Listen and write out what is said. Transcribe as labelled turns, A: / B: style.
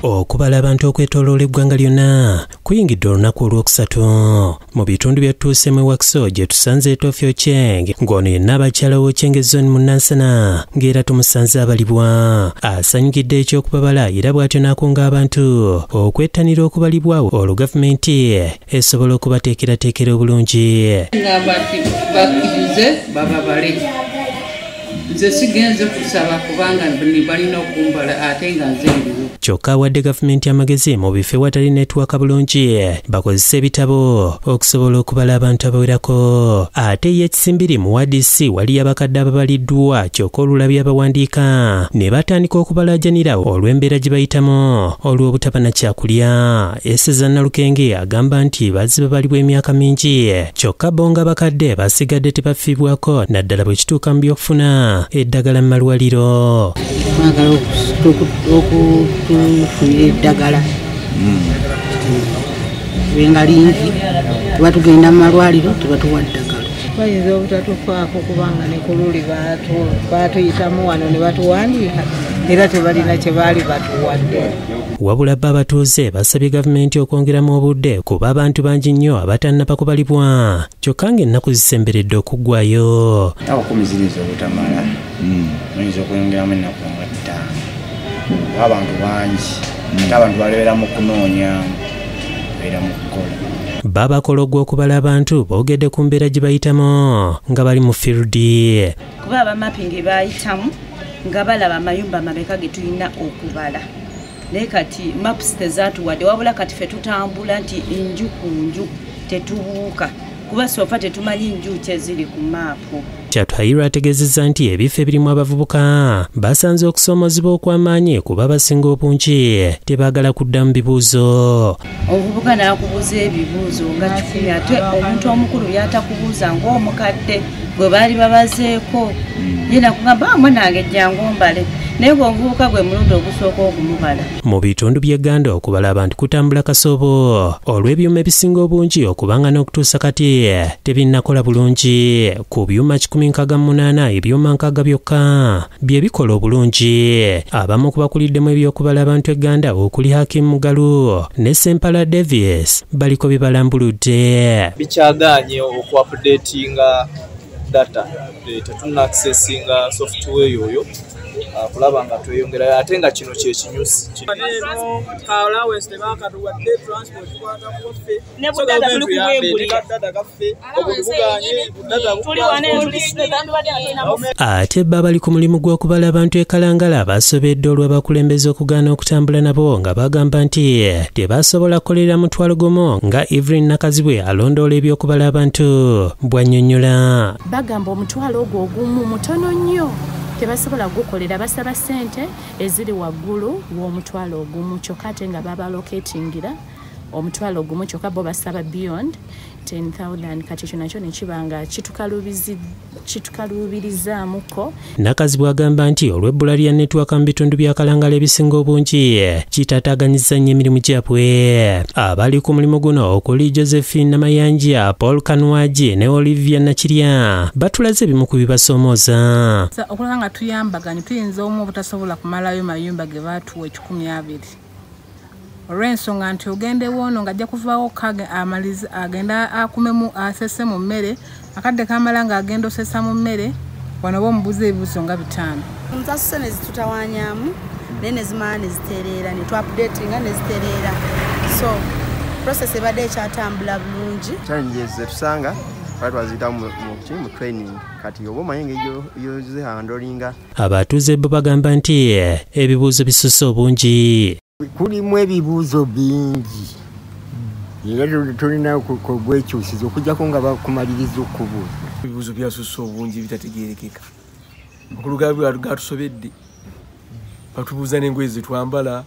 A: Okubala abantu okwetooloola eggwanga lyonna kuyingidde olunaku olwokusatu mu bitundu bya Tuuseme Wakiso gye tusanze Tofyo Cheng ng'ono yenna abakyala w'Ocheng Zone mu Nansana ng'era tumusanze abalibwa asanyukidde eky'okubabala era bw'atyo n'akunga abantu okwettanira okubalibwa olwo gavumenti esobola okubateekerateekera obulungi.
B: Bakkirize bababale. Nze sigenze kusaba kubanga balina okumbala ate nga nze ndiwo.
A: Kyokka awadde gavumenti amagezi mu bifo ewatali netiwaaka bulungi bakozesa ebitabo okusobola okubala abantu abawerako. Ate ye Kisimbiri mu wadisi wali abakadde ababaliddwa kyokka olulabye abawandiika ne batandika okubalaajanira olw'embeera gye bayitamu olw'obutaba na kyakulya. Eseza Nalukenge agamba nti bazzi babalibwa emyaka mingi kyokka bo nga bakadde basigadde tebafiibwako naddala bwe kituuka mu by'okufuna eddagala mu malwaliro.
C: Eddagala wenga lingi tuba tugenda mu malwaliro tuba tuwa ddagala.
D: Bayinza obutatufaako kubanga ne ku luli baatuyitamu wano ne batuwandiika era tebalina kye baali batuwadde.
A: Wabula bba abatuuze basabye gavumenti okwongeramu obudde kuba abantu bangi nnyo abatannaba kubalibwa kyokka ng'ennaku zisemberedde okuggwayo.
E: Abakumiziriza obutamala muyinza okwongeramu ennaku nga 5 abantu bangi ate abantu balebera mu kunoonya era mu kukola.
A: Babakola ogw'okubala abantu boogedde ku mbeera gye bayitamu nga bali mu fiirudi.
F: Kuba abamapingi bayitamu nga balaba amayumba amabeka ge tulina okubala. Naye kati maps tezaatuwadde wabula kati ffe tutambula nti enju ku nju tetubuuka kuba sofa tetumanyi nju kyeziri ku maapu. Kyatuhayirwa ategeezezza nti ebifo ebirimu abavubuka basanze okusoomozebwa okw'amaanyi kuba abasinga obungi tebaagala kuddamu bibuuzo. Obuvubuka n'akubuuza ebibuuzo nga 10 ate omuntu omukulu byatakubuuza ng'omukadde gwe baali babazeeko ye nakugamba mwe nange jjangu ombale naye ng'omuvubuka gwe mulundi ogusooka okumubala.
A: Mu bitundu by'egganda okubala abantu kutambula kasoobo olw'ebyuma ebisinga obungi okubanga n'okutuusa kati tebinnakola bulungi. Ku byuma 168 ebyuma 6 byokka bye bikola obulungi. Abamu ku bakuliddemu ebyokubala abantu egganda okuli Hakim Mugalu ne Sempala Davis baliko bye balambuludde.
G: Bikyagaanye okuupdatinga data tetuna accessinga software yoyo kulaba nga tweyongera ate nga kino kye kinyusi
A: ate bba bali ku mulimu gw'okubala abantu ekalangala basobedde olw'abakulembeze okugaana okutambula nabo nga bagamba nti tebasobola kukolera mutwalo gumu nga Evelyn Nakazibwe alondoola ebyokubala abantu bw'annyonnyola.
H: Bagamba omutwalo ogwo ogumu mutono nnyo tebasobola gukolera basaba ssente eziri waggulu w'omutwalo ogumu kyokka ate nga babalocatingira omutwalo ogumu kyokka bo basaba beyond 10,000 kati kyo nakyo ne kiba nga kitukaluubirizaamuko.
A: Nakazibwe agamba nti olw'ebbula lya netiwaaka mu bitundu bya Kalangala ebisinga obungi kitataaganyizza nnyo emirimu gyabwe. Abali ku mulimu guno okuli Josephine Namayanja, Paul Kanwaji ne Olivia Nakirya batulaze ebimu ku bibasoomooza.
D: Okulaba nga tuyambaganye tuyinza omu obutasobola kumalayo mayumba ge baatuwa 120. Olw'ensonga nti ogende woono ng'ajja kuvaawo agenda akumemu asese mu mmere akadde kamala ng'agenda osesa mu mmere wano bomubuuza ebibuuzo nga 5.
C: Omutasuse ne zitutawaanyaamu naye ne zimala ne zitereera ne twapudetinga ne zitereera so process ebadde ekyatambula bulungi.
I: Challenges tusanga twaziyita mu training kati oba omanyi engeri yozihandolinga.
A: Abatuuze bo bagamba nti ebibuuzo bisusse obungi.
J: Kulimu ebibuuzo bingi era tulina kugwekyusiza okujjako nga bakumaliriza okubuuza.
G: Ebibuuzo byasusse obungi bitategeerekeka. Amakulu gatusobedde batubuuza n'engoye ze twambala